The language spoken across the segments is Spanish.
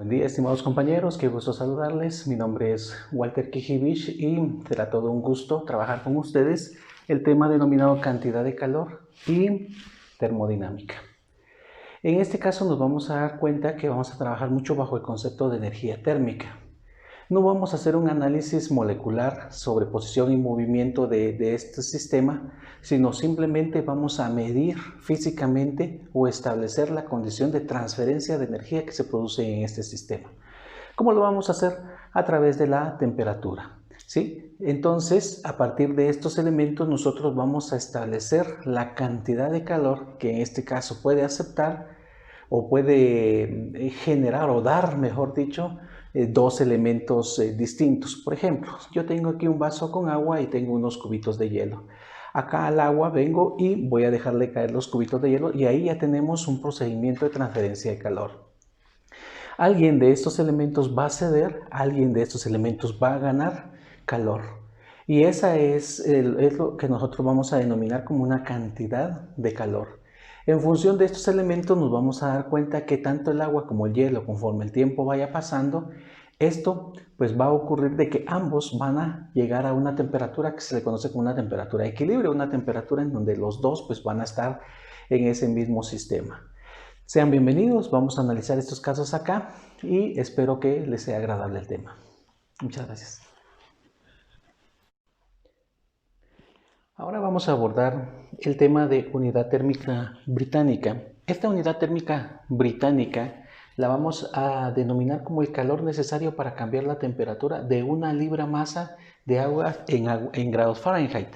Buen día, estimados compañeros, qué gusto saludarles. Mi nombre es Walter Kijibich y será todo un gusto trabajar con ustedes el tema denominado cantidad de calor y termodinámica. En este caso nos vamos a dar cuenta que vamos a trabajar mucho bajo el concepto de energía térmica. No vamos a hacer un análisis molecular sobre posición y movimiento de este sistema, sino simplemente vamos a medir físicamente o establecer la condición de transferencia de energía que se produce en este sistema. ¿Cómo lo vamos a hacer? A través de la temperatura. ¿Sí? Entonces, a partir de estos elementos, nosotros vamos a establecer la cantidad de calor que en este caso puede aceptar o puede generar o dar, mejor dicho, dos elementos distintos. Por ejemplo, yo tengo aquí un vaso con agua y tengo unos cubitos de hielo. Acá al agua vengo y voy a dejarle caer los cubitos de hielo y ahí ya tenemos un procedimiento de transferencia de calor. Alguien de estos elementos va a ceder, alguien de estos elementos va a ganar calor. Y esa es lo que nosotros vamos a denominar como una cantidad de calor. En función de estos elementos nos vamos a dar cuenta que tanto el agua como el hielo, conforme el tiempo vaya pasando, esto pues va a ocurrir de que ambos van a llegar a una temperatura que se le conoce como una temperatura de equilibrio, una temperatura en donde los dos pues van a estar en ese mismo sistema. Sean bienvenidos, vamos a analizar estos casos acá y espero que les sea agradable el tema. Muchas gracias. Ahora vamos a abordar el tema de unidad térmica británica. Esta unidad térmica británica la vamos a denominar como el calor necesario para cambiar la temperatura de una libra masa de agua en grados Fahrenheit.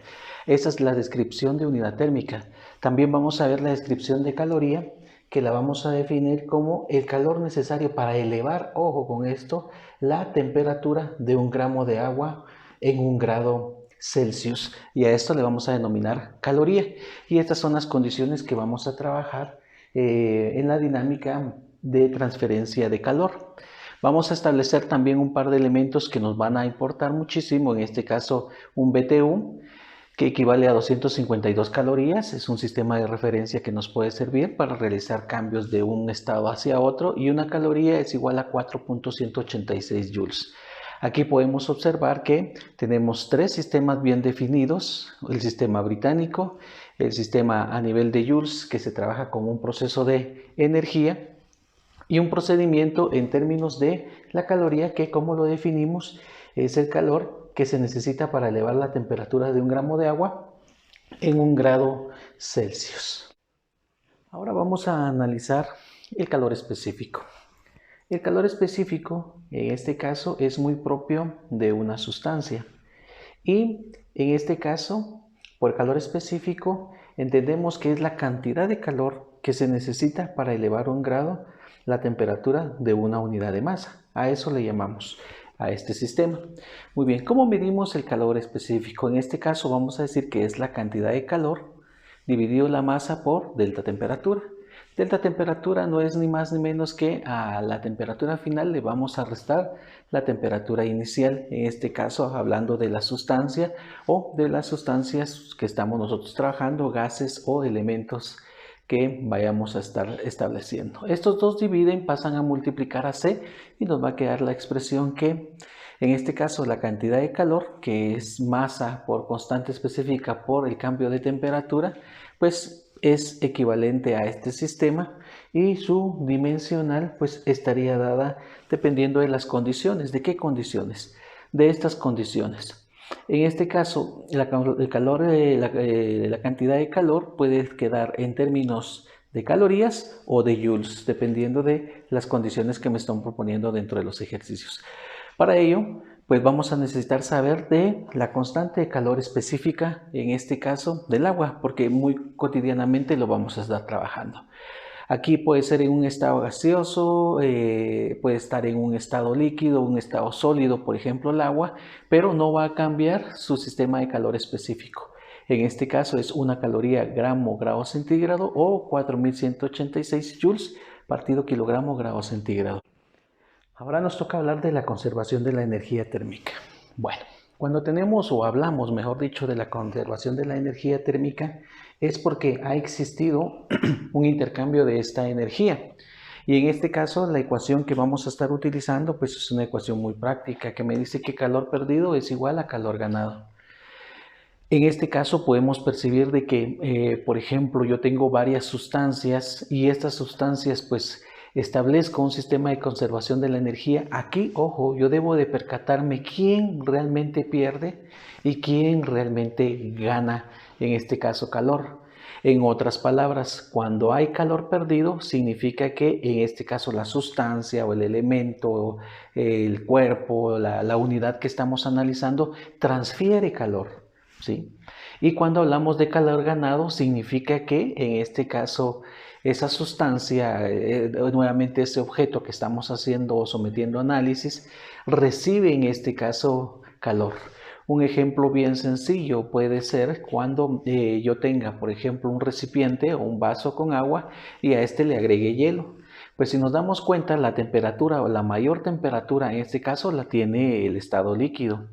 Esa es la descripción de unidad térmica. También vamos a ver la descripción de caloría, que la vamos a definir como el calor necesario para elevar, ojo con esto, la temperatura de un gramo de agua en un grado Celsius, y a esto le vamos a denominar caloría. Y estas son las condiciones que vamos a trabajar en la dinámica de transferencia de calor. Vamos a establecer también un par de elementos que nos van a importar muchísimo, en este caso un BTU, que equivale a 252 calorías. Es un sistema de referencia que nos puede servir para realizar cambios de un estado hacia otro, y una caloría es igual a 4.186 joules. Aquí podemos observar que tenemos tres sistemas bien definidos: el sistema británico, el sistema a nivel de joules, que se trabaja con un proceso de energía, y un procedimiento en términos de la caloría, que como lo definimos es el calor que se necesita para elevar la temperatura de un gramo de agua en un grado Celsius. Ahora vamos a analizar el calor específico. El calor específico, en este caso, es muy propio de una sustancia. Y en este caso, por calor específico, entendemos que es la cantidad de calor que se necesita para elevar un grado la temperatura de una unidad de masa. A eso le llamamos a este sistema. Muy bien, ¿cómo medimos el calor específico? En este caso vamos a decir que es la cantidad de calor dividido la masa por delta temperatura. Delta temperatura no es ni más ni menos que a la temperatura final le vamos a restar la temperatura inicial, en este caso hablando de la sustancia o de las sustancias que estamos nosotros trabajando, gases o elementos que vayamos a estar estableciendo. Estos dos dividen, pasan a multiplicar a C y nos va a quedar la expresión que, en este caso, la cantidad de calor, que es masa por constante específica por el cambio de temperatura, pues es equivalente a este sistema, y su dimensional pues estaría dada dependiendo de las condiciones. ¿De qué condiciones? De estas condiciones. En este caso, la cantidad de calor puede quedar en términos de calorías o de joules, dependiendo de las condiciones que me están proponiendo dentro de los ejercicios. Para ello, pues vamos a necesitar saber de la constante de calor específica, en este caso del agua, porque muy cotidianamente lo vamos a estar trabajando. Aquí puede ser en un estado gaseoso, puede estar en un estado líquido, un estado sólido, por ejemplo el agua, pero no va a cambiar su sistema de calor específico. En este caso es una caloría gramo grado centígrado o 4186 joules partido kilogramo grado centígrado. Ahora nos toca hablar de la conservación de la energía térmica. Bueno, cuando tenemos o hablamos, mejor dicho, de la conservación de la energía térmica, es porque ha existido un intercambio de esta energía. Y en este caso la ecuación que vamos a estar utilizando pues es una ecuación muy práctica que me dice que calor perdido es igual a calor ganado. En este caso podemos percibir de que, por ejemplo, yo tengo varias sustancias y estas sustancias pues establezco un sistema de conservación de la energía. Aquí, ojo, yo debo de percatarme quién realmente pierde y quién realmente gana, en este caso calor. En otras palabras, cuando hay calor perdido, significa que en este caso la sustancia o el elemento, el cuerpo, la unidad que estamos analizando, transfiere calor. ¿Sí? Y cuando hablamos de calor ganado, significa que en este caso esa sustancia, nuevamente ese objeto que estamos haciendo o sometiendo análisis, recibe en este caso calor. Un ejemplo bien sencillo puede ser cuando yo tenga, por ejemplo, un recipiente o un vaso con agua y a este le agregue hielo. Pues si nos damos cuenta, la temperatura o la mayor temperatura en este caso la tiene el estado líquido.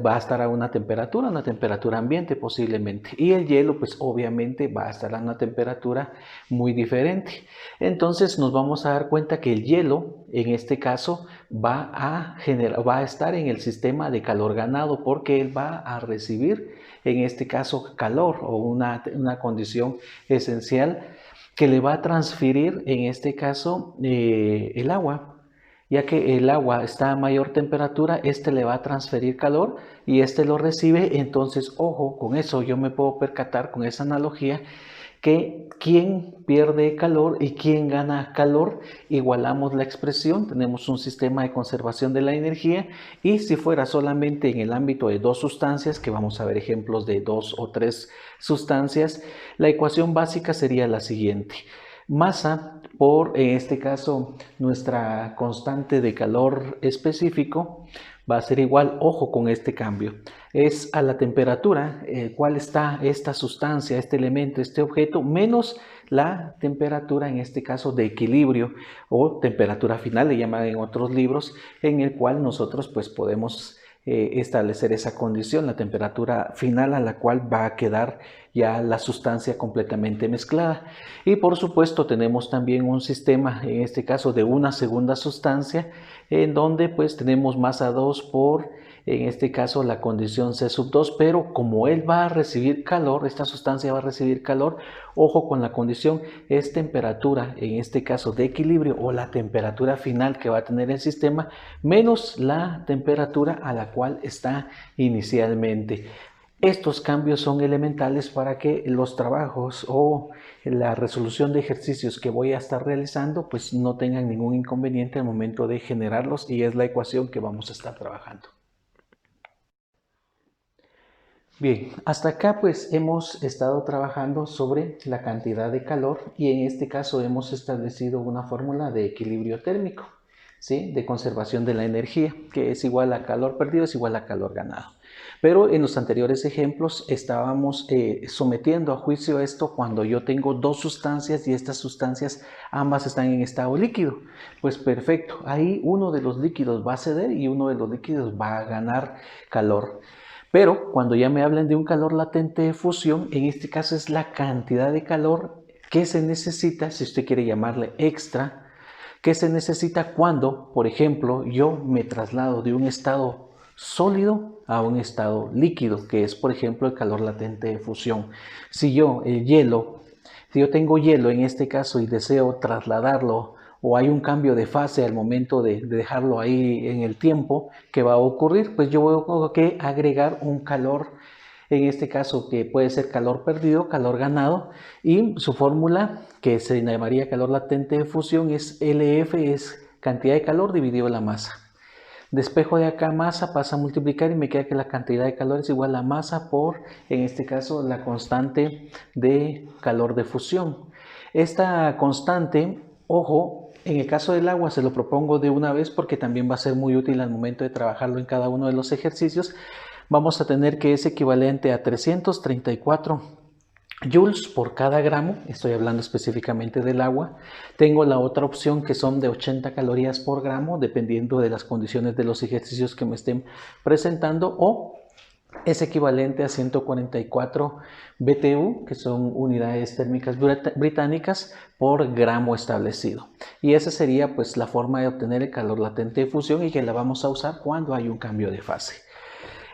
Va a estar a una temperatura ambiente posiblemente. Y el hielo pues obviamente va a estar a una temperatura muy diferente. Entonces nos vamos a dar cuenta que el hielo en este caso va a estar en el sistema de calor ganado porque él va a recibir en este caso calor o una condición esencial que le va a transferir en este caso el agua. Ya que el agua está a mayor temperatura, este le va a transferir calor y este lo recibe. Entonces, ojo, con eso yo me puedo percatar con esa analogía que quién pierde calor y quién gana calor, igualamos la expresión, tenemos un sistema de conservación de la energía. Y si fuera solamente en el ámbito de dos sustancias, que vamos a ver ejemplos de dos o tres sustancias, la ecuación básica sería la siguiente: masa por, en este caso, nuestra constante de calor específico va a ser igual, ojo con este cambio, es a la temperatura, cuál está esta sustancia, este elemento, este objeto, menos la temperatura, en este caso de equilibrio o temperatura final, le llaman en otros libros, en el cual nosotros pues podemos establecer esa condición, la temperatura final a la cual va a quedar ya la sustancia completamente mezclada. Y por supuesto tenemos también un sistema, en este caso de una segunda sustancia, en donde pues tenemos masa 2 por, en este caso, la condición C sub 2, pero como él va a recibir calor, esta sustancia va a recibir calor, ojo con la condición, es temperatura, en este caso de equilibrio o la temperatura final que va a tener el sistema, menos la temperatura a la cual está inicialmente. Estos cambios son elementales para que los trabajos o la resolución de ejercicios que voy a estar realizando pues no tengan ningún inconveniente al momento de generarlos, y es la ecuación que vamos a estar trabajando. Bien, hasta acá pues hemos estado trabajando sobre la cantidad de calor y en este caso hemos establecido una fórmula de equilibrio térmico, ¿sí? De conservación de la energía, que es igual a calor perdido es igual a calor ganado. Pero en los anteriores ejemplos estábamos sometiendo a juicio esto cuando yo tengo dos sustancias y estas sustancias ambas están en estado líquido. Pues perfecto, ahí uno de los líquidos va a ceder y uno de los líquidos va a ganar calor. Pero cuando ya me hablan de un calor latente de fusión, en este caso es la cantidad de calor que se necesita, si usted quiere llamarle extra, que se necesita cuando, por ejemplo, yo me traslado de un estado sólido a un estado líquido, que es, por ejemplo, el calor latente de fusión. Si yo tengo hielo en este caso y deseo trasladarlo, o hay un cambio de fase al momento de dejarlo ahí en el tiempo, ¿qué va a ocurrir? Pues yo tengo que agregar un calor, en este caso que puede ser calor perdido, calor ganado, y su fórmula, que se llamaría calor latente de fusión, es LF, es cantidad de calor dividido la masa. Despejo de acá masa, pasa a multiplicar y me queda que la cantidad de calor es igual a masa por, en este caso, la constante de calor de fusión. Esta constante, ojo, en el caso del agua se lo propongo de una vez porque también va a ser muy útil al momento de trabajarlo en cada uno de los ejercicios. Vamos a tener que es equivalente a 334 joules por cada gramo, estoy hablando específicamente del agua. Tengo la otra opción que son de 80 calorías por gramo, dependiendo de las condiciones de los ejercicios que me estén presentando, o es equivalente a 144 BTU, que son unidades térmicas británicas por gramo establecido. Y esa sería pues la forma de obtener el calor latente de fusión y que la vamos a usar cuando hay un cambio de fase.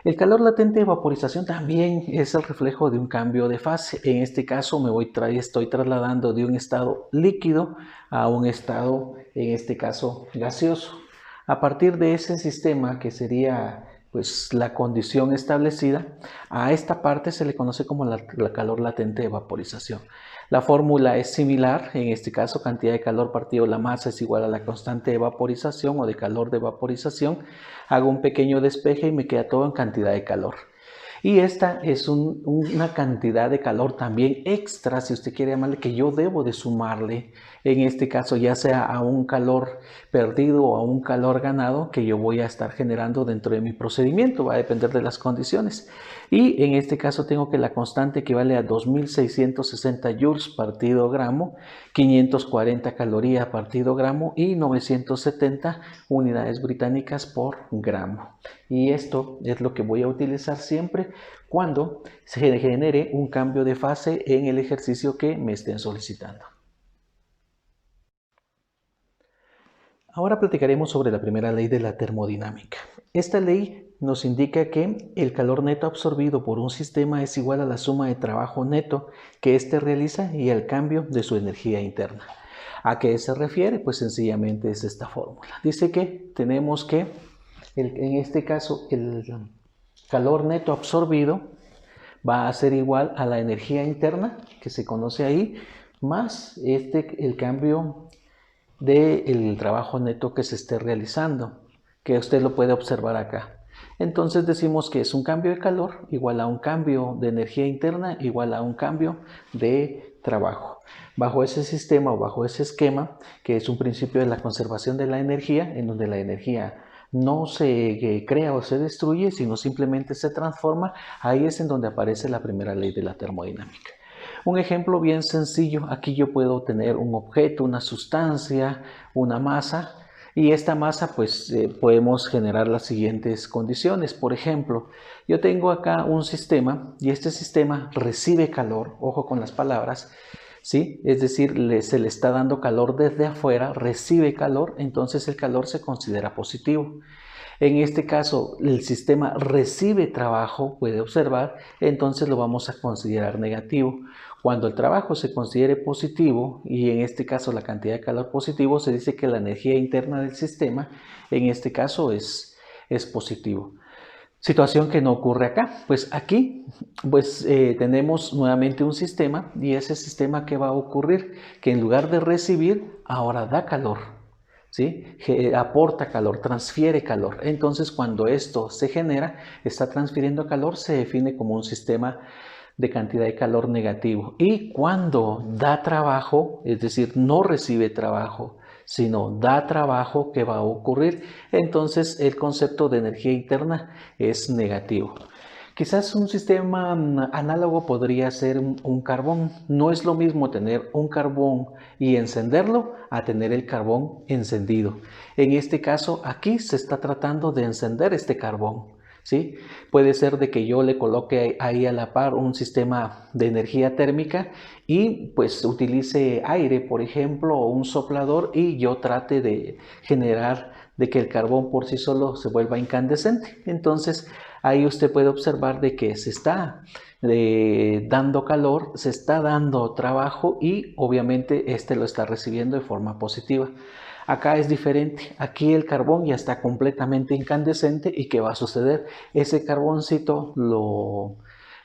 El calor latente de vaporización también es el reflejo de un cambio de fase. En este caso estoy trasladando de un estado líquido a un estado, en este caso, gaseoso. A partir de ese sistema, que sería pues la condición establecida, a esta parte se le conoce como la calor latente de vaporización. La fórmula es similar, en este caso cantidad de calor partido la masa es igual a la constante de vaporización o de calor de vaporización. Hago un pequeño despeje y me queda todo en cantidad de calor. Y esta es una cantidad de calor también extra, si usted quiere llamarle, que yo debo de sumarle, en este caso ya sea a un calor perdido o a un calor ganado que yo voy a estar generando dentro de mi procedimiento, va a depender de las condiciones. Y en este caso tengo que la constante equivale a 2660 joules partido gramo, 540 calorías partido gramo y 970 unidades británicas por gramo. Y esto es lo que voy a utilizar siempre cuando se genere un cambio de fase en el ejercicio que me estén solicitando. Ahora platicaremos sobre la primera ley de la termodinámica. Esta ley nos indica que el calor neto absorbido por un sistema es igual a la suma de trabajo neto que éste realiza y al cambio de su energía interna. ¿A qué se refiere? Pues sencillamente es esta fórmula. Dice que tenemos que, en este caso, el calor neto absorbido va a ser igual a la energía interna que se conoce ahí, más el cambio del trabajo neto que se esté realizando, que usted lo puede observar acá. Entonces decimos que es un cambio de calor igual a un cambio de energía interna igual a un cambio de trabajo. Bajo ese sistema o bajo ese esquema, que es un principio de la conservación de la energía, en donde la energía no se crea o se destruye, sino simplemente se transforma, ahí es en donde aparece la primera ley de la termodinámica. Un ejemplo bien sencillo, aquí yo puedo tener un objeto, una sustancia, una masa, y esta masa pues podemos generar las siguientes condiciones. Por ejemplo, yo tengo acá un sistema y este sistema recibe calor, ojo con las palabras, ¿sí? Es decir, se le está dando calor desde afuera, recibe calor, entonces el calor se considera positivo. En este caso, el sistema recibe trabajo, puede observar, entonces lo vamos a considerar negativo. Cuando el trabajo se considere positivo, y en este caso la cantidad de calor positivo, se dice que la energía interna del sistema, en este caso, es positivo. Situación que no ocurre acá. Pues aquí tenemos nuevamente un sistema, y ese sistema, ¿qué va a ocurrir? Que en lugar de recibir, ahora da calor. ¿Sí? Aporta calor, transfiere calor. Entonces, cuando esto se genera, está transfiriendo calor, se define como un sistema de cantidad de calor negativo. Y cuando da trabajo, es decir, no recibe trabajo, sino da trabajo, ¿qué va a ocurrir? Entonces, el concepto de energía interna es negativo. Quizás un sistema análogo podría ser un carbón. No es lo mismo tener un carbón y encenderlo a tener el carbón encendido. En este caso, aquí se está tratando de encender este carbón, ¿sí? Puede ser de que yo le coloque ahí a la par un sistema de energía térmica y pues utilice aire, por ejemplo, o un soplador, y yo trate de generar de que el carbón por sí solo se vuelva incandescente. Entonces, ahí usted puede observar de que se está dando calor, se está dando trabajo y obviamente este lo está recibiendo de forma positiva. Acá es diferente, aquí el carbón ya está completamente incandescente y ¿qué va a suceder? Ese carboncito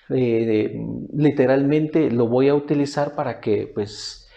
literalmente lo voy a utilizar para que pues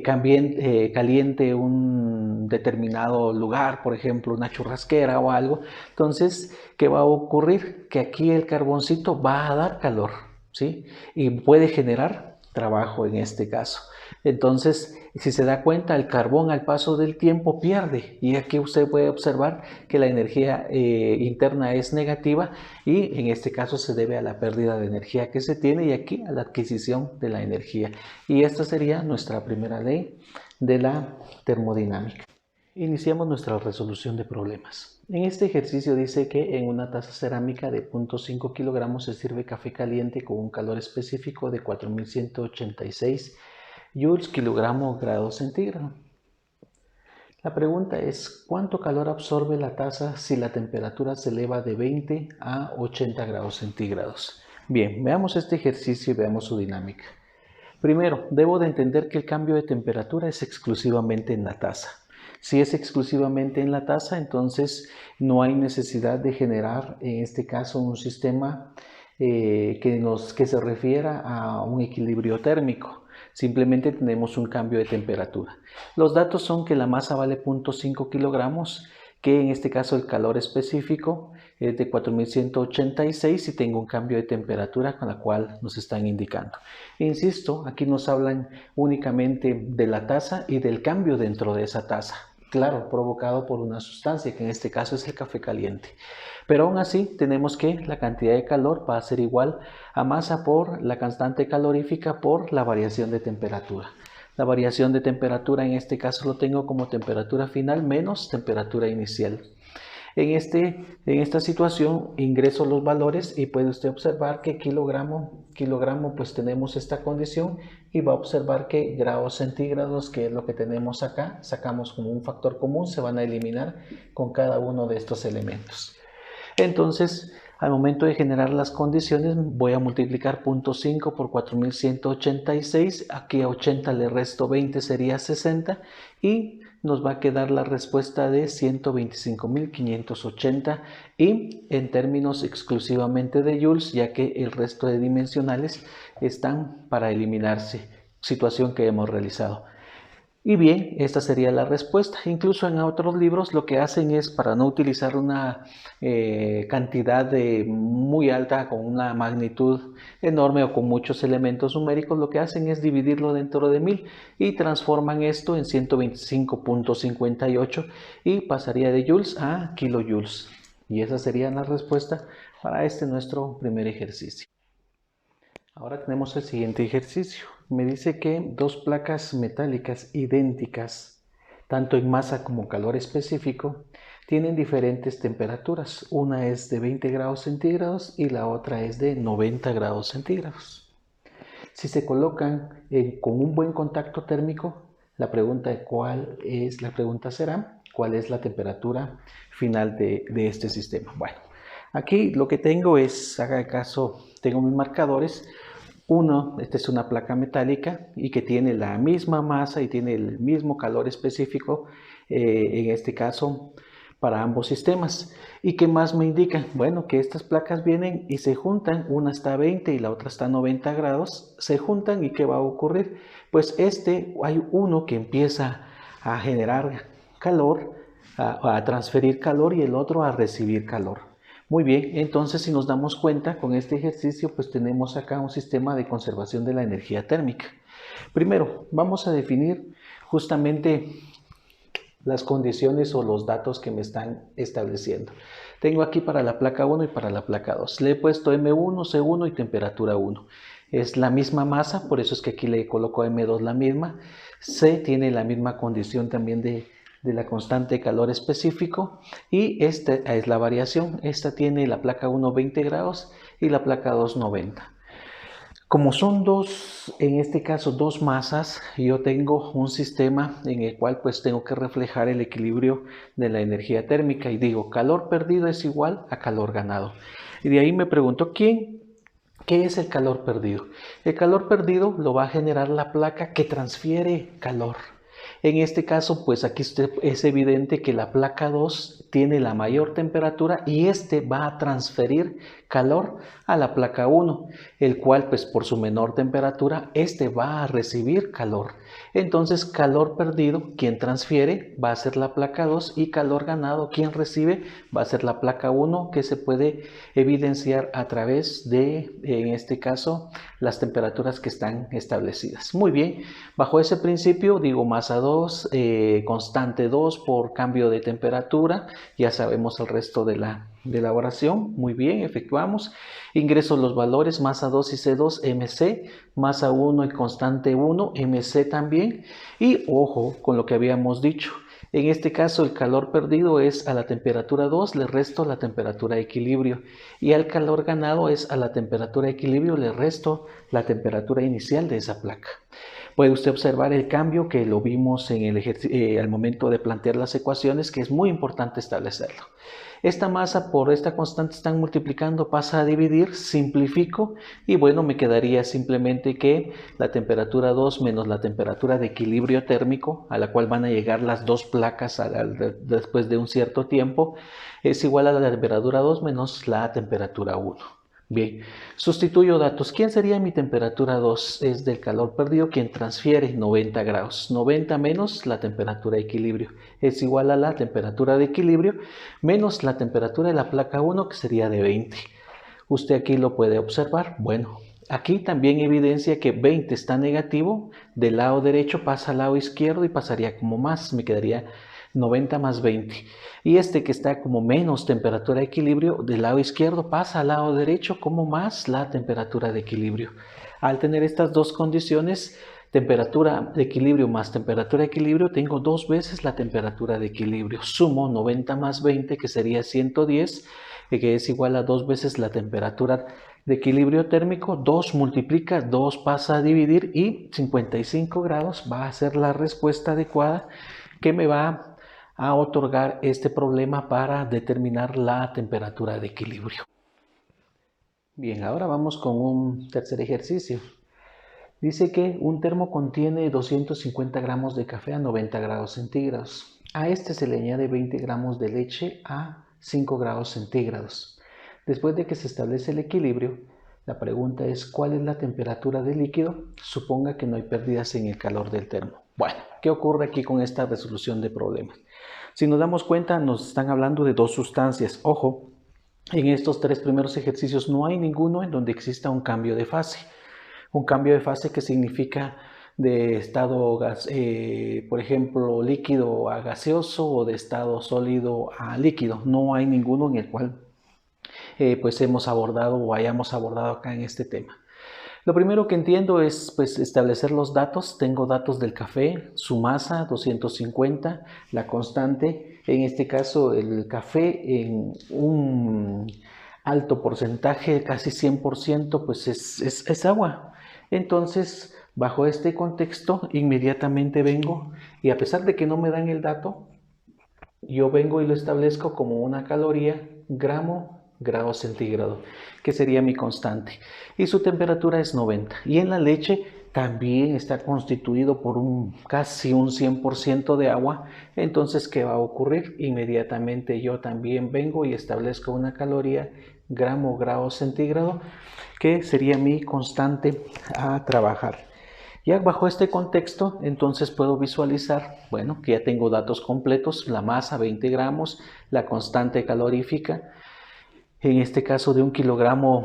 caliente un determinado lugar, por ejemplo una churrasquera o algo. Entonces, ¿qué va a ocurrir? Que aquí el carboncito va a dar calor, ¿sí? Y puede generar trabajo en este caso. Entonces, si se da cuenta, el carbón al paso del tiempo pierde, y aquí usted puede observar que la energía interna es negativa, y en este caso se debe a la pérdida de energía que se tiene y aquí a la adquisición de la energía. Y esta sería nuestra primera ley de la termodinámica. Iniciamos nuestra resolución de problemas. En este ejercicio dice que en una taza cerámica de 0.5 kilogramos se sirve café caliente con un calor específico de 4186 joules kilogramo grados centígrados. La pregunta es, ¿cuánto calor absorbe la taza si la temperatura se eleva de 20 a 80 grados centígrados? Bien, veamos este ejercicio y veamos su dinámica. Primero, debo de entender que el cambio de temperatura es exclusivamente en la taza. Si es exclusivamente en la taza, entonces no hay necesidad de generar, en este caso, un sistema que se refiera a un equilibrio térmico. Simplemente tenemos un cambio de temperatura. Los datos son que la masa vale 0.5 kilogramos, que en este caso el calor específico es de 4186 y tengo un cambio de temperatura con la cual nos están indicando. Insisto, aquí nos hablan únicamente de la taza y del cambio dentro de esa taza. Claro, provocado por una sustancia, que en este caso es el café caliente. Pero aún así tenemos que la cantidad de calor va a ser igual a masa por la constante calorífica por la variación de temperatura. La variación de temperatura en este caso lo tengo como temperatura final menos temperatura inicial. En esta situación ingreso los valores y puede usted observar que kilogramo pues tenemos esta condición y va a observar que grados centígrados, que es lo que tenemos acá, sacamos como un factor común, se van a eliminar con cada uno de estos elementos. Entonces, al momento de generar las condiciones, voy a multiplicar 0.5 por 4186. Aquí a 80 le resto 20, sería 60. Y nos va a quedar la respuesta de 125.580. Y en términos exclusivamente de joules, ya que el resto de dimensionales están para eliminarse. Situación que hemos realizado. Y bien, esta sería la respuesta. Incluso en otros libros lo que hacen es, para no utilizar una cantidad muy alta, con una magnitud enorme o con muchos elementos numéricos, lo que hacen es dividirlo dentro de 1000 y transforman esto en 125.58 y pasaría de joules a kilojoules. Y esa sería la respuesta para nuestro primer ejercicio. Ahora tenemos el siguiente ejercicio. Me dice que dos placas metálicas idénticas, tanto en masa como calor específico, tienen diferentes temperaturas. Una es de 20 grados centígrados y la otra es de 90 grados centígrados. Si se colocan con un buen contacto térmico, la pregunta será, ¿cuál es la temperatura final de este sistema? Bueno, aquí lo que tengo es, haga caso, tengo mis marcadores. Esta es una placa metálica y que tiene la misma masa y tiene el mismo calor específico, en este caso, para ambos sistemas. ¿Y qué más me indican? Bueno, que estas placas vienen y se juntan, una está a 20 y la otra está a 90 grados, se juntan y ¿qué va a ocurrir? Pues hay uno que empieza a generar calor, a transferir calor y el otro a recibir calor. Muy bien, entonces si nos damos cuenta con este ejercicio, pues tenemos acá un sistema de conservación de la energía térmica. Primero, vamos a definir justamente las condiciones o los datos que me están estableciendo. Tengo aquí para la placa 1 y para la placa 2. Le he puesto M1, C1 y temperatura 1. Es la misma masa, por eso es que aquí le coloco M2 la misma. C tiene la misma condición también de la constante de calor específico y esta es la variación. Esta tiene la placa 1 20 grados y la placa 2 90. Como son en este caso dos masas, yo tengo un sistema en el cual pues tengo que reflejar el equilibrio de la energía térmica y digo calor perdido es igual a calor ganado. Y de ahí me pregunto ¿qué es el calor perdido? El calor perdido lo va a generar la placa que transfiere calor. En este caso, pues aquí es evidente que la placa 2 tiene la mayor temperatura y va a transferir calor a la placa 1, el cual pues por su menor temperatura, va a recibir calor. Entonces, calor perdido, quien transfiere va a ser la placa 2 y calor ganado, quien recibe va a ser la placa 1, que se puede evidenciar a través de, en este caso, las temperaturas que están establecidas. Muy bien, bajo ese principio digo masa 2, constante 2 por cambio de temperatura, ya sabemos el resto de la elaboración. Muy bien, efectuamos, ingreso los valores masa 2 y C2, MC, masa 1 y constante 1, MC también, y ojo con lo que habíamos dicho, En este caso el calor perdido es a la temperatura 2, le resto la temperatura de equilibrio, y al calor ganado es a la temperatura de equilibrio, le resto la temperatura inicial de esa placa. Puede usted observar el cambio que lo vimos en el al momento de plantear las ecuaciones, que es muy importante establecerlo. Esta masa por esta constante están multiplicando, pasa a dividir, simplifico y bueno, me quedaría simplemente que la temperatura 2 menos la temperatura de equilibrio térmico, a la cual van a llegar las dos placas después de un cierto tiempo, es igual a la temperatura 2 menos la temperatura 1. Bien, sustituyo datos. ¿Quién sería mi temperatura 2? Es del calor perdido quien transfiere 90 grados. 90 menos la temperatura de equilibrio es igual a la temperatura de equilibrio menos la temperatura de la placa 1, que sería de 20. Usted aquí lo puede observar. Bueno, aquí también evidencia que 20 está negativo. Del lado derecho pasa al lado izquierdo y pasaría como más. Me quedaría 90 más 20. Y este que está como menos temperatura de equilibrio, del lado izquierdo pasa al lado derecho como más la temperatura de equilibrio. Al tener estas dos condiciones, temperatura de equilibrio más temperatura de equilibrio, tengo dos veces la temperatura de equilibrio. Sumo 90 más 20, que sería 110, que es igual a dos veces la temperatura de equilibrio térmico. 2 multiplica, 2 pasa a dividir y 55 grados va a ser la respuesta adecuada que me va a otorgar este problema para determinar la temperatura de equilibrio. Bien, ahora vamos con un tercer ejercicio. Dice que un termo contiene 250 gramos de café a 90 grados centígrados. A este se le añade 20 gramos de leche a 5 grados centígrados. Después de que se establece el equilibrio, la pregunta es ¿cuál es la temperatura del líquido? Suponga que no hay pérdidas en el calor del termo. Bueno, ¿qué ocurre aquí con esta resolución de problemas? Si nos damos cuenta, nos están hablando de dos sustancias. Ojo, en estos tres primeros ejercicios no hay ninguno en donde exista un cambio de fase. Un cambio de fase que significa de estado, por ejemplo, líquido a gaseoso o de estado sólido a líquido. No hay ninguno en el cual pues hemos abordado o hayamos abordado acá en este tema. Lo primero que entiendo es pues, establecer los datos. Tengo datos del café, su masa 250, la constante, en este caso el café en un alto porcentaje, casi 100%, pues es agua. Entonces, bajo este contexto, inmediatamente vengo y a pesar de que no me dan el dato, yo vengo y lo establezco como una caloría, grado centígrado, que sería mi constante. Y su temperatura es 90. Y en la leche también está constituido por casi un 100% de agua. Entonces, ¿qué va a ocurrir? Inmediatamente yo también vengo y establezco una caloría, grado centígrado, que sería mi constante a trabajar. Ya bajo este contexto, entonces puedo visualizar, bueno, que ya tengo datos completos, la masa 20 gramos, la constante calorífica, en este caso de 1 kilogramo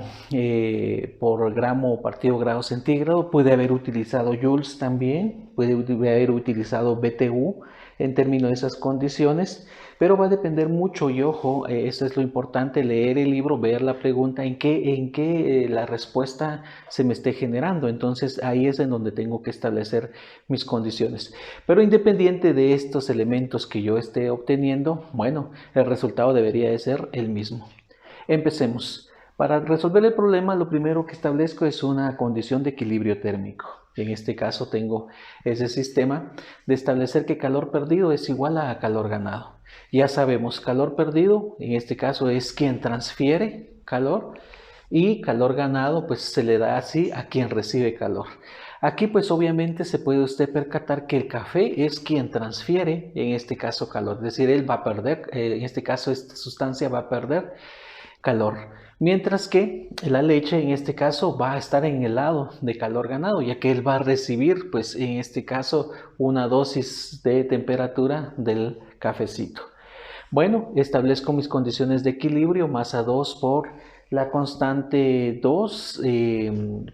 por gramo partido grado centígrado. Puede haber utilizado joules también, puede haber utilizado BTU en términos de esas condiciones, pero va a depender mucho y ojo, eso es lo importante, leer el libro, ver la pregunta, en qué la respuesta se me esté generando. Entonces ahí es en donde tengo que establecer mis condiciones. Pero independiente de estos elementos que yo esté obteniendo, bueno, el resultado debería de ser el mismo. Empecemos. Para resolver el problema, lo primero que establezco es una condición de equilibrio térmico. En este caso tengo ese sistema de establecer que calor perdido es igual a calor ganado. Ya sabemos, calor perdido en este caso es quien transfiere calor y calor ganado pues se le da así a quien recibe calor. Aquí pues obviamente se puede usted percatar que el café es quien transfiere en este caso calor, es decir, él va a perder, en este caso esta sustancia va a perder calor, mientras que la leche en este caso va a estar en el lado de calor ganado, ya que él va a recibir pues en este caso una dosis de temperatura del cafecito. Bueno, establezco mis condiciones de equilibrio, masa 2 por la constante 2,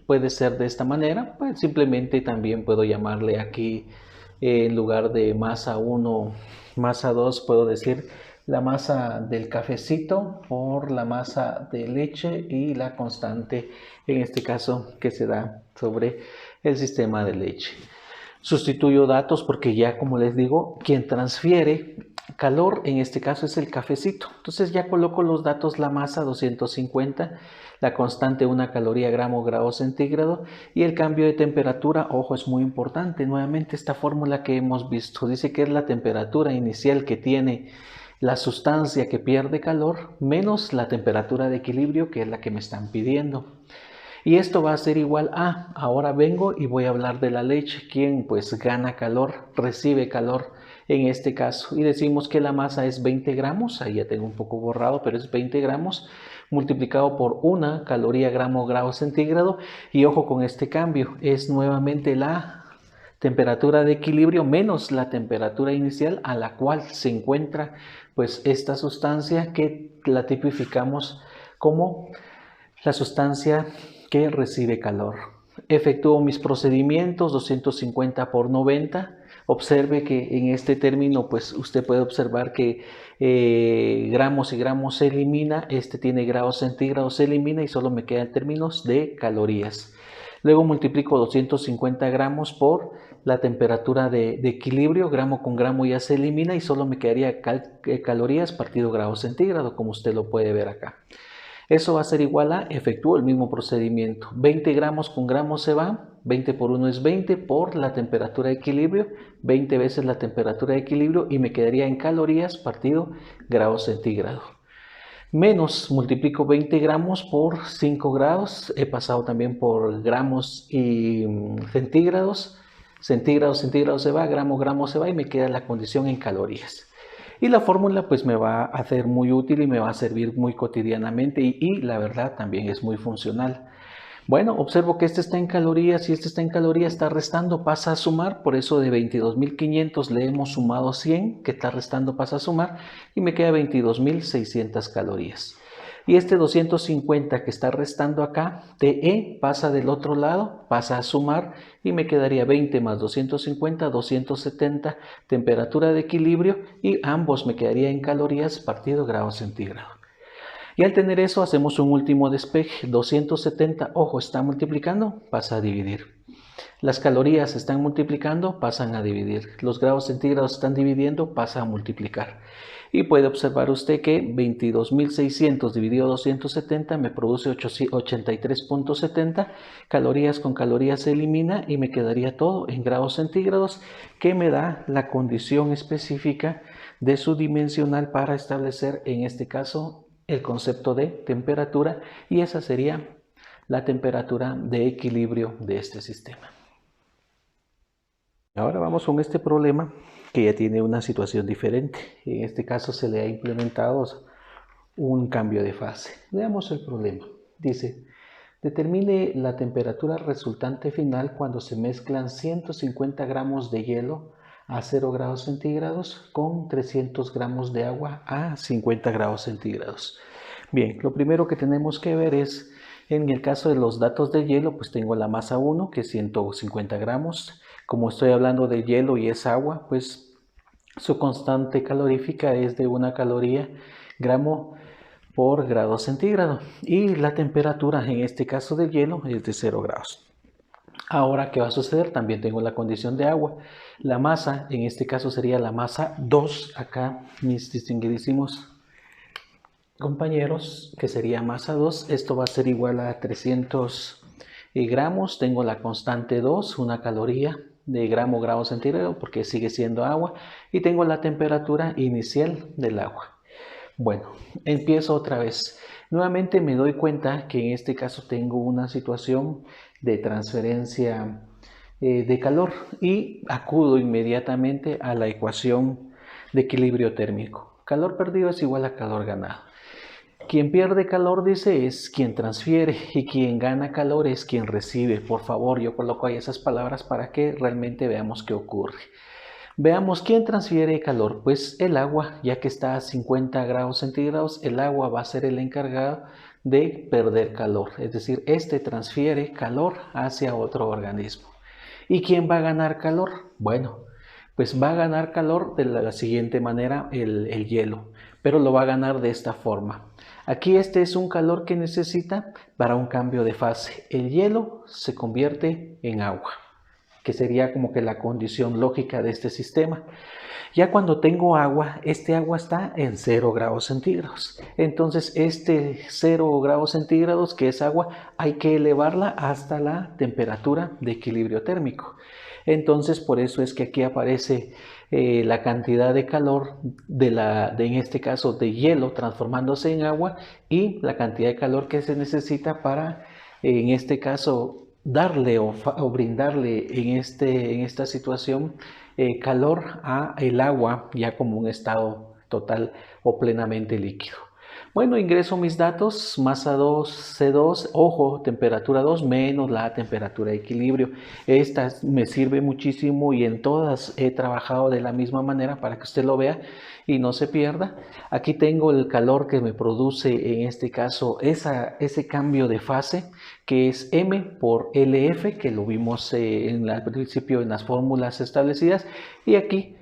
puede ser de esta manera, pues simplemente también puedo llamarle aquí en lugar de masa 1, masa 2, puedo decir la masa del cafecito por la masa de leche y la constante en este caso que se da sobre el sistema de leche. Sustituyo datos porque ya, como les digo, quien transfiere calor en este caso es el cafecito. Entonces ya coloco los datos: la masa 250, la constante 1 caloría gramo grado centígrado y el cambio de temperatura. Ojo, es muy importante, nuevamente esta fórmula que hemos visto dice que es la temperatura inicial que tiene la sustancia que pierde calor menos la temperatura de equilibrio, que es la que me están pidiendo. Y esto va a ser igual a, ahora vengo y voy a hablar de la leche, quien pues gana calor, recibe calor en este caso. Y decimos que la masa es 20 gramos, ahí ya tengo un poco borrado, pero es 20 gramos multiplicado por 1 caloría gramo grado centígrado. Y ojo con este cambio, es nuevamente la temperatura de equilibrio menos la temperatura inicial a la cual se encuentra pues esta sustancia, que la tipificamos como la sustancia que recibe calor. Efectúo mis procedimientos: 250 por 90. Observe que en este término pues usted puede observar que gramos y gramos se elimina, este tiene grados centígrados, se elimina y solo me quedan términos de calorías. Luego multiplico 250 gramos por la temperatura de equilibrio, gramo con gramo ya se elimina y solo me quedaría calorías partido grado centígrado, como usted lo puede ver acá. Eso va a ser igual a, efectúo el mismo procedimiento, 20 gramos con gramos se va, 20 por 1 es 20 por la temperatura de equilibrio, 20 veces la temperatura de equilibrio y me quedaría en calorías partido grado centígrado. Menos, multiplico 20 gramos por 5 grados, he pasado también por gramos y centígrados, centígrados se va, gramo se va y me queda la condición en calorías. Y la fórmula pues me va a hacer muy útil y me va a servir muy cotidianamente y la verdad también es muy funcional. Bueno, observo que este está en calorías y este está en calorías, está restando, pasa a sumar, por eso de 22.500 le hemos sumado 100, que está restando pasa a sumar y me queda 22.600 calorías. Y este 250 que está restando acá, TE, pasa del otro lado, pasa a sumar y me quedaría 20 más 250, 270, temperatura de equilibrio y ambos me quedaría en calorías partido grado centígrado. Y al tener eso hacemos un último despeje, 270, ojo, está multiplicando, pasa a dividir. Las calorías están multiplicando, pasan a dividir. Los grados centígrados están dividiendo, pasa a multiplicar. Y puede observar usted que 22.600 dividido 270 me produce 83.70. Calorías con calorías se elimina y me quedaría todo en grados centígrados, que me da la condición específica de su dimensional para establecer en este caso el concepto de temperatura, y esa sería la temperatura de equilibrio de este sistema. Ahora vamos con este problema que ya tiene una situación diferente. En este caso se le ha implementado un cambio de fase. Veamos el problema. Dice: determine la temperatura resultante final cuando se mezclan 150 gramos de hielo a 0 grados centígrados con 300 gramos de agua a 50 grados centígrados. Bien, lo primero que tenemos que ver es, en el caso de los datos de hielo, pues tengo la masa 1, que es 150 gramos. Como estoy hablando de hielo y es agua, pues su constante calorífica es de 1 caloría gramo por grado centígrado. Y la temperatura, en este caso del hielo, es de 0 grados. Ahora, ¿qué va a suceder? También tengo la condición de agua. La masa, en este caso sería la masa 2, acá mis distinguidísimos compañeros, que sería masa 2. Esto va a ser igual a 300 gramos. Tengo la constante 2, 1 caloría de gramo grado centígrado, porque sigue siendo agua. Y tengo la temperatura inicial del agua. Bueno, empiezo otra vez. Nuevamente me doy cuenta que en este caso tengo una situación de transferencia de calor y acudo inmediatamente a la ecuación de equilibrio térmico. Calor perdido es igual a calor ganado. Quien pierde calor, dice, es quien transfiere, y quien gana calor es quien recibe. Por favor, yo coloco ahí esas palabras para que realmente veamos qué ocurre. Veamos quién transfiere calor. Pues el agua, ya que está a 50 grados centígrados, el agua va a ser el encargado de perder calor. Es decir, este transfiere calor hacia otro organismo. ¿Y quién va a ganar calor? Bueno, pues va a ganar calor de la siguiente manera el hielo, pero lo va a ganar de esta forma. Aquí este es un calor que necesita para un cambio de fase. El hielo se convierte en agua, que sería como que la condición lógica de este sistema. Ya cuando tengo agua, este agua está en 0 grados centígrados. Entonces, este 0 grados centígrados, que es agua, hay que elevarla hasta la temperatura de equilibrio térmico. Entonces, por eso es que aquí aparece la cantidad de calor en este caso, de hielo transformándose en agua y la cantidad de calor que se necesita para, en este caso, darle o brindarle en esta situación calor a el agua ya como un estado total o plenamente líquido. Bueno, ingreso mis datos, masa 2, C2, ojo, temperatura 2 menos la temperatura de equilibrio. Esta me sirve muchísimo y en todas he trabajado de la misma manera para que usted lo vea y no se pierda. Aquí tengo el calor que me produce en este caso ese cambio de fase, que es M por LF, que lo vimos al principio en las fórmulas establecidas, y aquí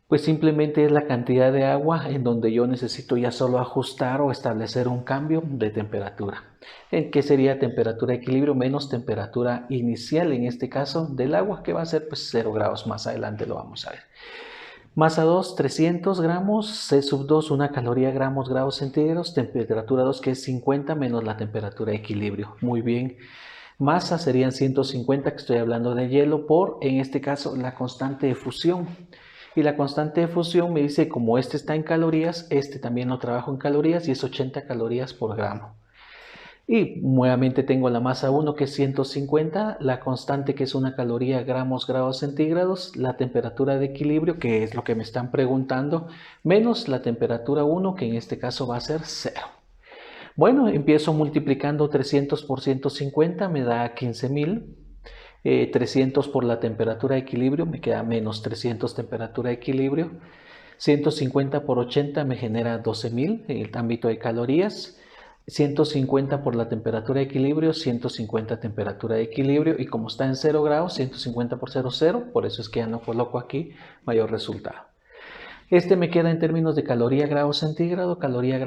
pues simplemente es la cantidad de agua en donde yo necesito ya solo ajustar o establecer un cambio de temperatura. ¿En qué sería temperatura de equilibrio menos temperatura inicial en este caso del agua, que va a ser pues 0 grados? Más adelante lo vamos a ver. Masa 2, 300 gramos, C sub 2, una caloría gramos, grados centígrados, temperatura 2 que es 50 menos la temperatura de equilibrio. Muy bien. Masa serían 150, que estoy hablando de hielo, por, en este caso, la constante de fusión. Y la constante de fusión me dice, como este está en calorías, este también lo trabajo en calorías y es 80 calorías por gramo. Y nuevamente tengo la masa 1 que es 150, la constante que es una caloría gramos, grados centígrados, la temperatura de equilibrio, que es lo que me están preguntando, menos la temperatura 1, que en este caso va a ser 0. Bueno, empiezo multiplicando 300 por 150, me da 15.000. 300 por la temperatura de equilibrio, me queda menos 300 temperatura de equilibrio. 150 por 80 me genera 12.000 en el ámbito de calorías. 150 por la temperatura de equilibrio, 150 temperatura de equilibrio, y como está en 0 grados, 150 por 0, 0, por eso es que ya no coloco aquí mayor resultado. Este me queda en términos de caloría, grado centígrado, caloría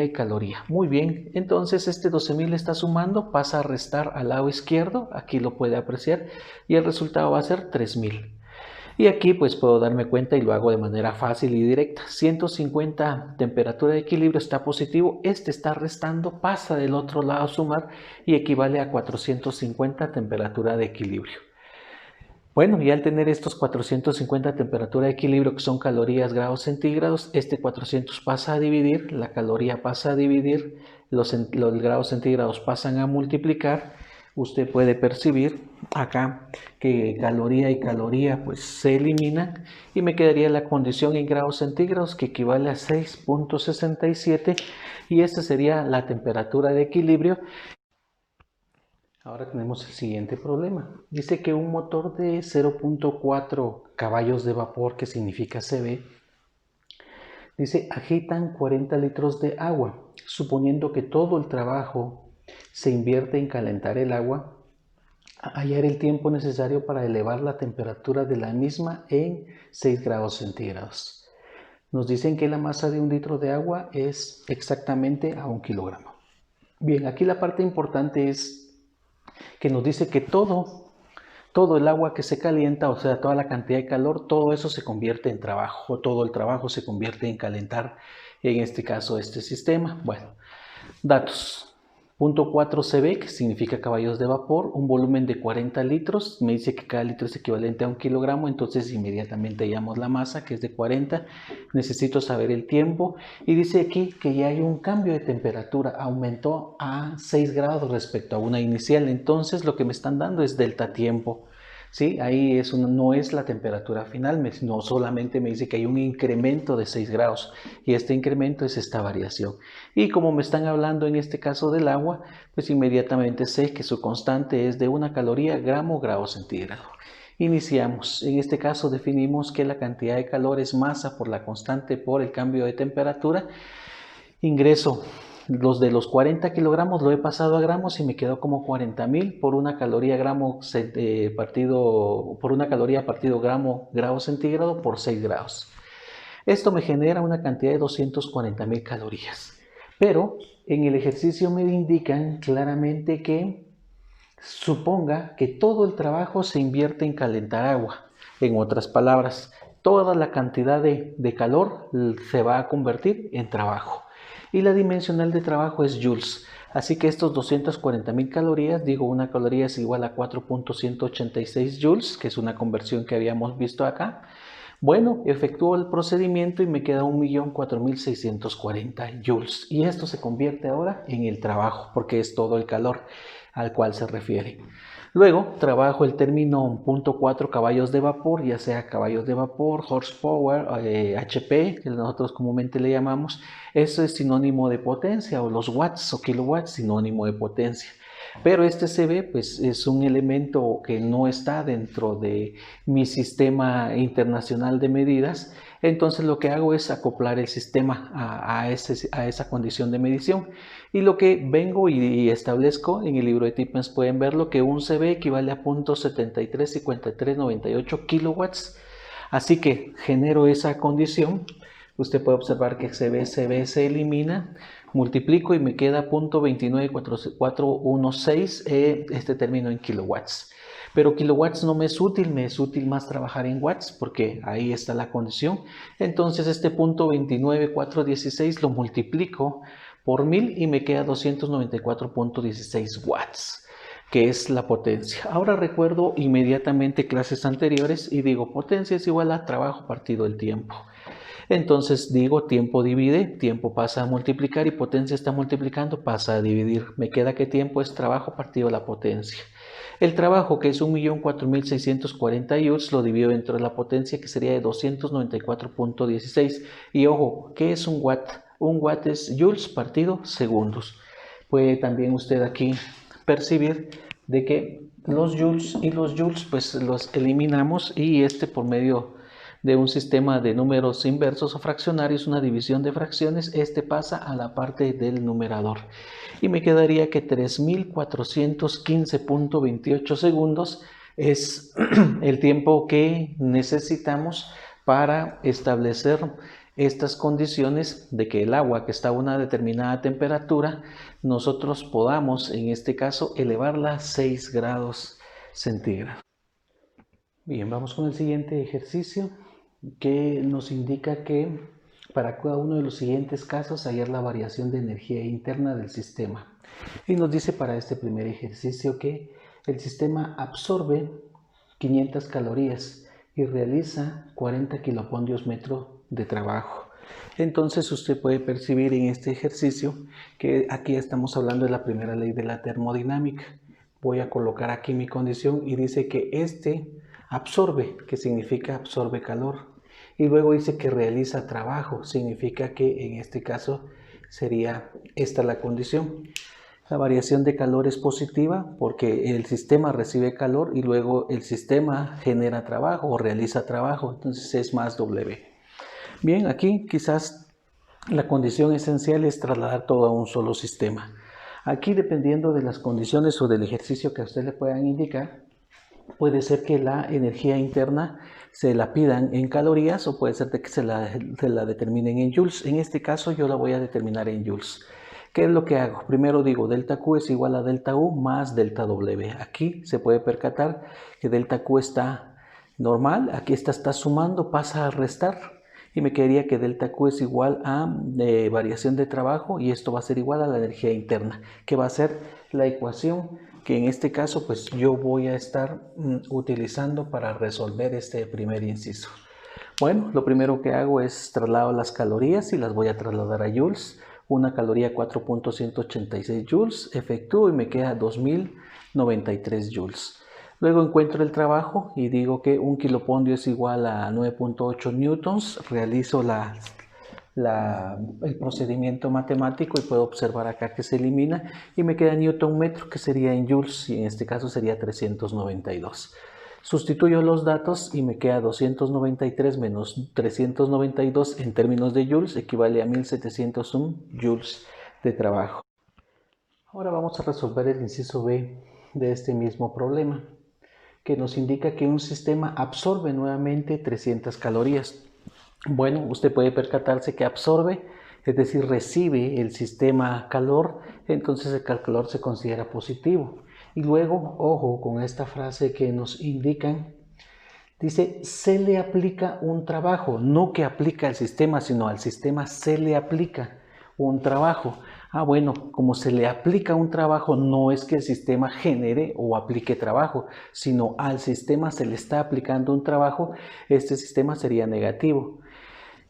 y caloría. Muy bien, entonces este 12.000 está sumando, pasa a restar al lado izquierdo, aquí lo puede apreciar, y el resultado va a ser 3.000. Y aquí pues puedo darme cuenta y lo hago de manera fácil y directa. 150 temperatura de equilibrio está positivo, este está restando, pasa del otro lado a sumar y equivale a 450 temperatura de equilibrio. Bueno, y al tener estos 450 temperatura de equilibrio, que son calorías, grados centígrados, este 400 pasa a dividir, la caloría pasa a dividir, los grados centígrados pasan a multiplicar. Usted puede percibir acá que caloría y caloría pues se eliminan y me quedaría la condición en grados centígrados, que equivale a 6.67, y esta sería la temperatura de equilibrio. Ahora tenemos el siguiente problema. Dice que un motor de 0.4 caballos de vapor, que significa CB, dice agitan 40 litros de agua, suponiendo que todo el trabajo se invierte en calentar el agua, a hallar el tiempo necesario para elevar la temperatura de la misma en 6 grados centígrados. Nos dicen que la masa de un litro de agua es exactamente a 1 kilogramo. Bien, aquí la parte importante es que nos dice que todo el agua que se calienta, o sea, toda la cantidad de calor, todo eso se convierte en trabajo, todo el trabajo se convierte en calentar, en este caso, este sistema. Bueno, datos. 0.4 CB, que significa caballos de vapor, un volumen de 40 litros, me dice que cada litro es equivalente a 1 kilogramo, entonces inmediatamente hallamos la masa, que es de 40, necesito saber el tiempo, y dice aquí que ya hay un cambio de temperatura, aumentó a 6 grados respecto a una inicial, entonces lo que me están dando es delta tiempo. ¿Sí? Ahí no es la temperatura final, no solamente me dice que hay un incremento de 6 grados, y este incremento es esta variación. Y como me están hablando en este caso del agua, pues inmediatamente sé que su constante es de 1 caloría gramo grado centígrado. Iniciamos. En este caso definimos que la cantidad de calor es masa por la constante por el cambio de temperatura. Ingreso. Los de los 40 kilogramos lo he pasado a gramos y me quedó como 40.000 por una caloría partido gramo grado centígrado por 6 grados. Esto me genera una cantidad de 240.000 calorías. Pero en el ejercicio me indican claramente que Suponga que todo el trabajo se invierte en calentar agua. En otras palabras, toda la cantidad de calor se va a convertir en trabajo. Y la dimensional de trabajo es joules. Así que estos 240.000 calorías, digo, una caloría es igual a 4.186 joules, que es una conversión que habíamos visto acá. Bueno, efectúo el procedimiento y me queda 1.004.640 joules. Y esto se convierte ahora en el trabajo, porque es todo el calor al cual se refiere. Luego trabajo el término .4 caballos de vapor, ya sea caballos de vapor, horsepower, HP, que nosotros comúnmente le llamamos. Eso es sinónimo de potencia, o los watts o kilowatts, sinónimo de potencia. Pero este CB pues, es un elemento que no está dentro de mi sistema internacional de medidas. Entonces lo que hago es acoplar el sistema a esa condición de medición. Y lo que vengo y establezco en el libro de Tipens, pueden verlo, que un CB equivale a 0.735398 kilowatts. Así que genero esa condición. Usted puede observar que CB se elimina, multiplico y me queda 0.29416, este término en kilowatts. Pero kilowatts no me es útil, me es útil más trabajar en watts porque ahí está la condición. Entonces este punto 29.416 lo multiplico por 1000 y me queda 294.16 watts, que es la potencia. Ahora recuerdo inmediatamente clases anteriores y digo potencia es igual a trabajo partido el tiempo. Entonces digo tiempo divide, tiempo pasa a multiplicar y potencia está multiplicando, pasa a dividir. Me queda que tiempo es trabajo partido la potencia. El trabajo, que es 1.004.640 joules, lo divido dentro de la potencia, que sería de 294.16. Y ojo, ¿qué es un watt? Un watt es joules partido segundos. Puede también usted aquí percibir de que los joules y los joules pues los eliminamos, y por medio de un sistema de números inversos o fraccionarios, una división de fracciones, pasa a la parte del numerador. Y me quedaría que 3.415.28 segundos es el tiempo que necesitamos para establecer estas condiciones de que el agua, que está a una determinada temperatura, nosotros podamos, en este caso, elevarla a 6 grados centígrados. Bien, vamos con el siguiente ejercicio, que nos indica que para cada uno de los siguientes casos hallar la variación de energía interna del sistema. Y nos dice para este primer ejercicio que el sistema absorbe 500 calorías y realiza 40 kilopondios metro de trabajo. Entonces usted puede percibir en este ejercicio que aquí estamos hablando de la primera ley de la termodinámica. Voy a colocar aquí mi condición y dice que absorbe, que significa absorbe calor. Y luego dice que realiza trabajo, significa que en este caso sería esta la condición. La variación de calor es positiva porque el sistema recibe calor y luego el sistema genera trabajo o realiza trabajo, entonces es más W. Bien, aquí quizás la condición esencial es trasladar todo a un solo sistema. Aquí, dependiendo de las condiciones o del ejercicio que a usted le puedan indicar, puede ser que la energía interna se la pidan en calorías o puede ser que se la determinen en joules. En este caso yo la voy a determinar en joules. ¿Qué es lo que hago? Primero digo delta Q es igual a delta U más delta W. Aquí se puede percatar que delta Q está normal, aquí está sumando, pasa a restar. Y me quedaría que delta Q es igual a variación de trabajo, y esto va a ser igual a la energía interna, que va a ser la ecuación que en este caso pues yo voy a estar utilizando para resolver este primer inciso. Bueno, lo primero que hago es traslado las calorías y las voy a trasladar a joules. Una caloría 4.186 joules, efectúo y me queda 2093 joules. Luego encuentro el trabajo y digo que un kilopondio es igual a 9.8 newtons. Realizo el procedimiento matemático y puedo observar acá que se elimina y me queda newton metro, que sería en joules, y en este caso sería 392. Sustituyo los datos y me queda 293 menos 392 en términos de joules equivale a 1701 joules de trabajo. Ahora vamos a resolver el inciso B de este mismo problema, que nos indica que un sistema absorbe nuevamente 300 calorías. Bueno, usted puede percatarse que absorbe, es decir, recibe el sistema calor, entonces el calor se considera positivo. Y luego, ojo con esta frase que nos indican, dice, se le aplica un trabajo, no que aplica al sistema, sino al sistema se le aplica un trabajo. Bueno, como se le aplica un trabajo, no es que el sistema genere o aplique trabajo, sino al sistema se le está aplicando un trabajo, este sistema sería negativo.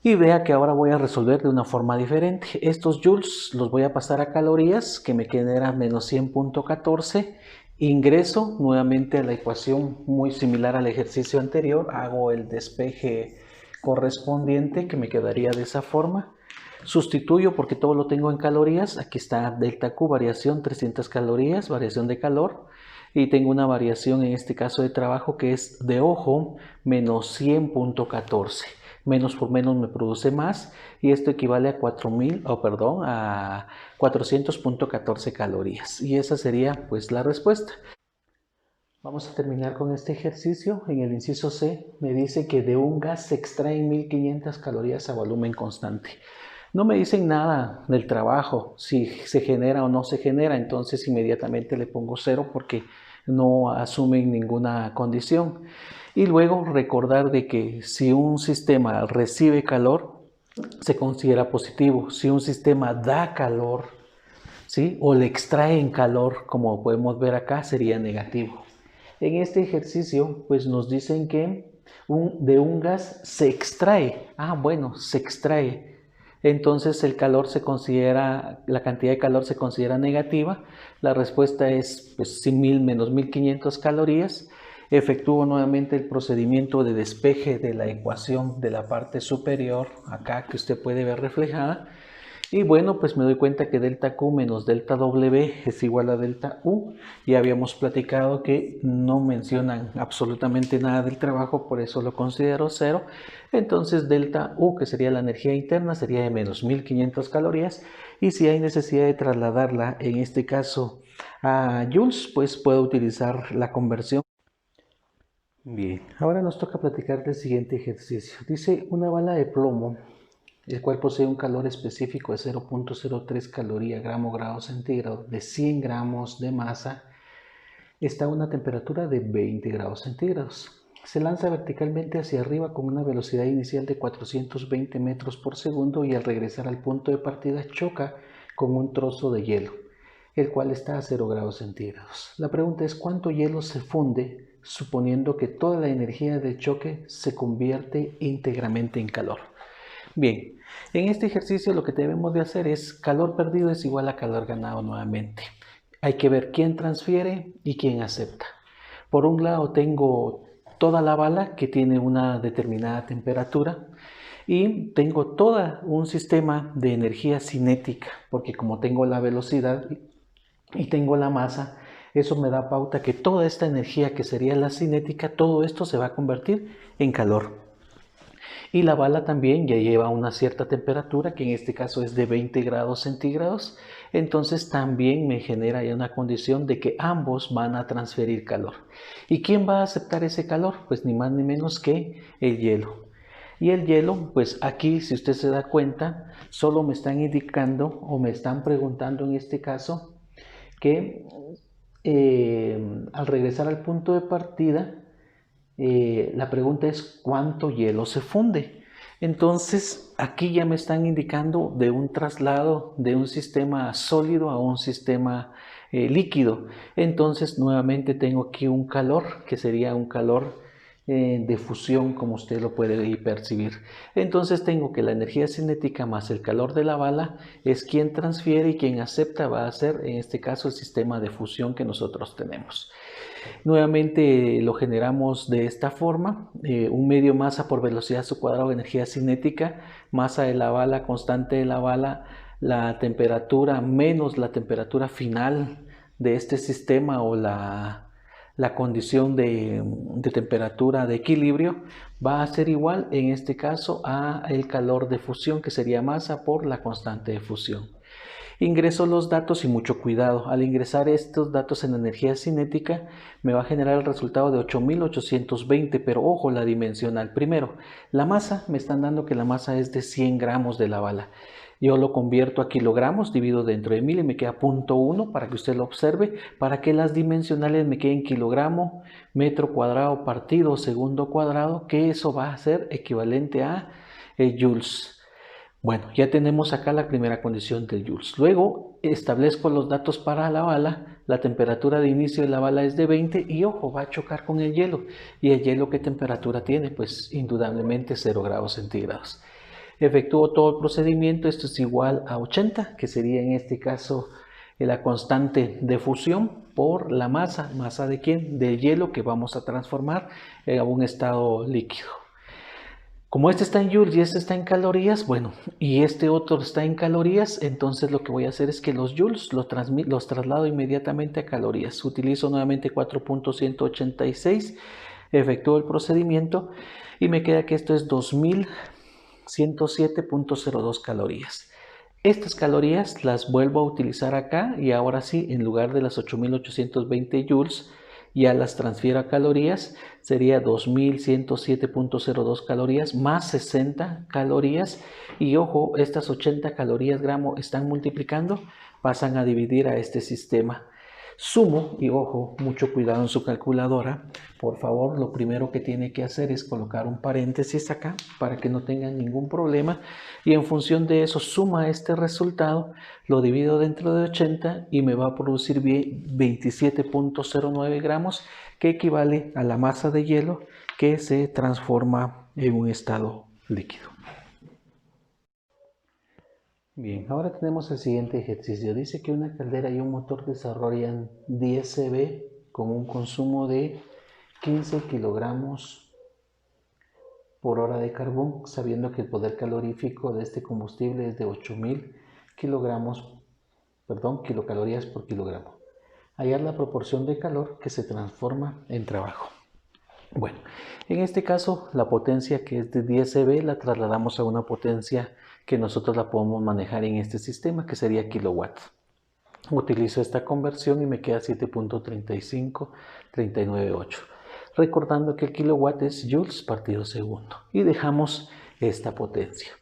Y vea que ahora voy a resolver de una forma diferente. Estos joules los voy a pasar a calorías, que me genera menos 100.14. Ingreso nuevamente a la ecuación muy similar al ejercicio anterior. Hago el despeje correspondiente, que me quedaría de esa forma. Sustituyo porque todo lo tengo en calorías. Aquí está delta Q, variación 300 calorías, variación de calor. Y tengo una variación en este caso de trabajo que es de ojo menos 100.14. Menos por menos me produce más y esto equivale a 400.14 calorías. Y esa sería pues la respuesta. Vamos a terminar con este ejercicio. En el inciso C me dice que de un gas se extraen 1500 calorías a volumen constante. No me dicen nada del trabajo, si se genera o no se genera, entonces inmediatamente le pongo 0 porque no asumen ninguna condición. Y luego recordar de que si un sistema recibe calor, se considera positivo. Si un sistema da calor, ¿sí?, o le extraen calor, como podemos ver acá, sería negativo. En este ejercicio, pues nos dicen que de un gas se extrae. Bueno, se extrae. Entonces el calor se considera, la cantidad de calor se considera negativa. La respuesta es pues 100.000 menos 1500 calorías. Efectúo nuevamente el procedimiento de despeje de la ecuación de la parte superior, acá que usted puede ver reflejada. Y bueno, pues me doy cuenta que delta Q menos delta W es igual a delta U. Ya habíamos platicado que no mencionan absolutamente nada del trabajo, por eso lo considero 0. Entonces delta U, que sería la energía interna, sería de menos 1500 calorías. Y si hay necesidad de trasladarla, en este caso a joules, pues puedo utilizar la conversión. Bien, ahora nos toca platicar del siguiente ejercicio. Dice una bala de plomo, el cual posee un calor específico de 0.03 caloría grado centígrado de 100 gramos de masa, está a una temperatura de 20 grados centígrados. Se lanza verticalmente hacia arriba con una velocidad inicial de 420 metros por segundo y al regresar al punto de partida choca con un trozo de hielo, el cual está a 0 grados centígrados. La pregunta es ¿cuánto hielo se funde suponiendo que toda la energía del choque se convierte íntegramente en calor? Bien, en este ejercicio lo que debemos de hacer es calor perdido es igual a calor ganado nuevamente. Hay que ver quién transfiere y quién acepta. Por un lado tengo toda la bala que tiene una determinada temperatura y tengo todo un sistema de energía cinética, porque como tengo la velocidad y tengo la masa, eso me da pauta que toda esta energía que sería la cinética, todo esto se va a convertir en calor. Y la bala también ya lleva una cierta temperatura, que en este caso es de 20 grados centígrados, entonces también me genera ya una condición de que ambos van a transferir calor. ¿Y quién va a aceptar ese calor? Pues ni más ni menos que el hielo. Y el hielo, pues aquí, si usted se da cuenta, solo me están indicando o me están preguntando en este caso que al regresar al punto de partida, la pregunta es ¿cuánto hielo se funde? Entonces aquí ya me están indicando de un traslado de un sistema sólido a un sistema líquido. Entonces nuevamente tengo aquí un calor que sería un calor de fusión, como usted lo puede percibir. Entonces tengo que la energía cinética más el calor de la bala es quien transfiere y quien acepta va a ser en este caso el sistema de fusión que nosotros tenemos. Nuevamente lo generamos de esta forma, un medio masa por velocidad a su cuadrado de energía cinética, masa de la bala, constante de la bala, la temperatura menos la temperatura final de este sistema o la condición de temperatura de equilibrio va a ser igual en este caso a el calor de fusión, que sería masa por la constante de fusión. Ingreso los datos y mucho cuidado. Al ingresar estos datos en energía cinética me va a generar el resultado de 8820, pero ojo la dimensional. Primero, la masa, me están dando que la masa es de 100 gramos de la bala. Yo lo convierto a kilogramos, divido dentro de 1000 y me queda 0.1 para que usted lo observe, para que las dimensionales me queden kilogramo, metro cuadrado partido segundo cuadrado, que eso va a ser equivalente a joules. Bueno, ya tenemos acá la primera condición del joules. Luego establezco los datos para la bala. La temperatura de inicio de la bala es de 20 y ojo, va a chocar con el hielo. ¿Y el hielo qué temperatura tiene? Pues indudablemente 0 grados centígrados. Efectúo todo el procedimiento, esto es igual a 80, que sería en este caso la constante de fusión por la masa. ¿Masa de quién? Del hielo, que vamos a transformar a un estado líquido. Como este está en joules y este está en calorías, bueno, y este otro está en calorías, entonces lo que voy a hacer es que los joules los traslado inmediatamente a calorías. Utilizo nuevamente 4.186, efectúo el procedimiento y me queda que esto es 2107.02 calorías. Estas calorías las vuelvo a utilizar acá y ahora sí, en lugar de las 8820 joules, ya las transfiero a calorías, sería 2107.02 calorías más 60 calorías y ojo, estas 80 calorías gramo están multiplicando, pasan a dividir a este sistema. Sumo y ojo, mucho cuidado en su calculadora. Por favor, lo primero que tiene que hacer es colocar un paréntesis acá para que no tengan ningún problema y en función de eso suma este resultado, lo divido dentro de 80 y me va a producir 27.09 gramos, que equivale a la masa de hielo que se transforma en un estado líquido. Bien, ahora tenemos el siguiente ejercicio. Dice que una caldera y un motor desarrollan 10 CV con un consumo de 15 kilogramos por hora de carbón, sabiendo que el poder calorífico de este combustible es de 8000 kilocalorías por kilogramo. Hallar la proporción de calor que se transforma en trabajo. Bueno, en este caso la potencia que es de 10 CV la trasladamos a una potencia que nosotros la podemos manejar en este sistema, que sería kilowatt. Utilizo esta conversión y me queda 7.35398. Recordando que el kilowatt es joules partido segundo. Y dejamos esta potencia.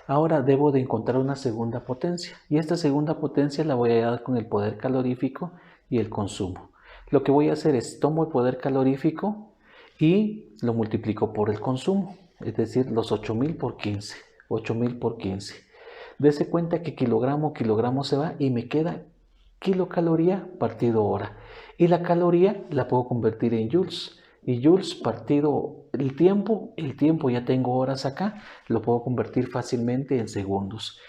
Ahora debo de encontrar una segunda potencia. Y esta segunda potencia la voy a dar con el poder calorífico y el consumo. Lo que voy a hacer es tomo el poder calorífico y lo multiplico por el consumo. Es decir, los 8000 por 15. 8000 por 15. Dese cuenta que kilogramo se va y me queda kilocaloría partido hora. Y la caloría la puedo convertir en joules. Y joules partido el tiempo ya tengo horas acá, lo puedo convertir fácilmente en segundos.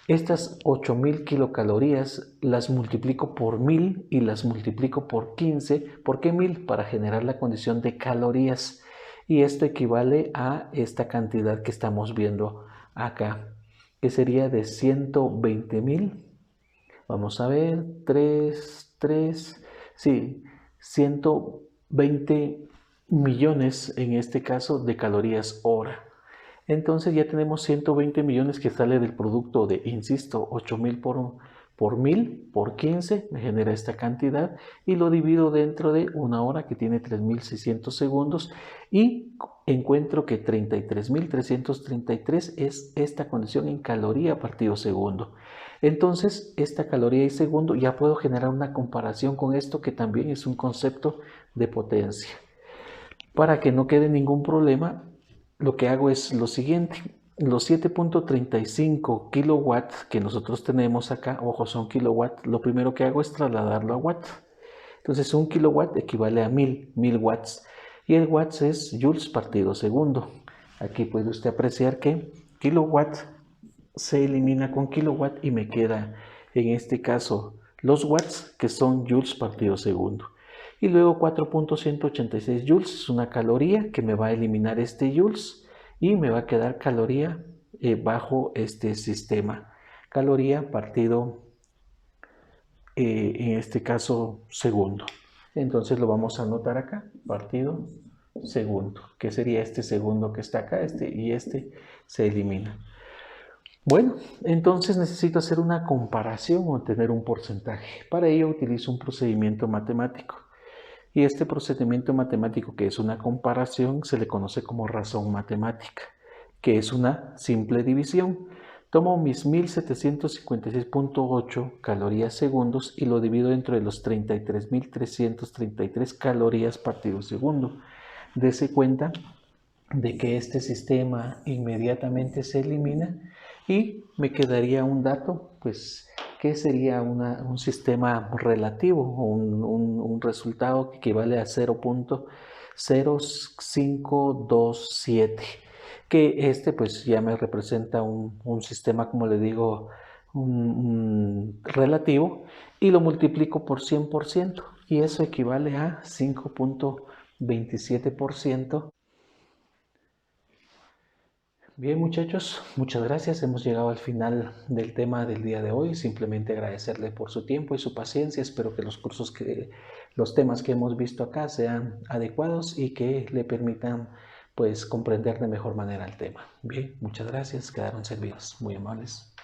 Estas 8000 kilocalorías las multiplico por 1000 y las multiplico por 15. ¿Por qué 1000? Para generar la condición de calorías. Y esto equivale a esta cantidad que estamos viendo acá, que sería de 120.000. Vamos a ver, 120 millones en este caso de calorías hora. Entonces ya tenemos 120 millones que sale del producto de, insisto, 8000 por 1000 por 15, me genera esta cantidad y lo divido dentro de una hora que tiene 3600 segundos y encuentro que 33.333 es esta condición en caloría partido segundo. Entonces, esta caloría y segundo ya puedo generar una comparación con esto que también es un concepto de potencia. Para que no quede ningún problema, lo que hago es lo siguiente. Los 7.35 kilowatts que nosotros tenemos acá, ojo, son kilowatts, lo primero que hago es trasladarlo a watts. Entonces, un kilowatt equivale a 1000 watts. Y el watts es joules partido segundo. Aquí puede usted apreciar que kilowatt se elimina con kilowatt y me queda en este caso los watts, que son joules partido segundo. Y luego 4.186 joules es una caloría que me va a eliminar este joules y me va a quedar caloría bajo este sistema. Caloría partido, en este caso, segundo. Entonces lo vamos a anotar acá, partido segundo, que sería este segundo que está acá, y este se elimina. Bueno, entonces necesito hacer una comparación o tener un porcentaje. Para ello utilizo un procedimiento matemático. Y este procedimiento matemático, que es una comparación, se le conoce como razón matemática, que es una simple división. Tomo mis 1756.8 calorías segundos y lo divido entre los 33.333 calorías partido segundo. Dese cuenta de que este sistema inmediatamente se elimina y me quedaría un dato, pues, que sería un sistema relativo, un resultado que equivale a 0.0527, que pues ya me representa un sistema, como le digo, relativo, y lo multiplico por 100% y eso equivale a 5.27%. Bien, muchachos, muchas gracias. Hemos llegado al final del tema del día de hoy. Simplemente agradecerle por su tiempo y su paciencia. Espero que los temas que hemos visto acá sean adecuados y que le permitan, pues, comprender de mejor manera el tema. Bien, muchas gracias. Quedaron servidos. Muy amables.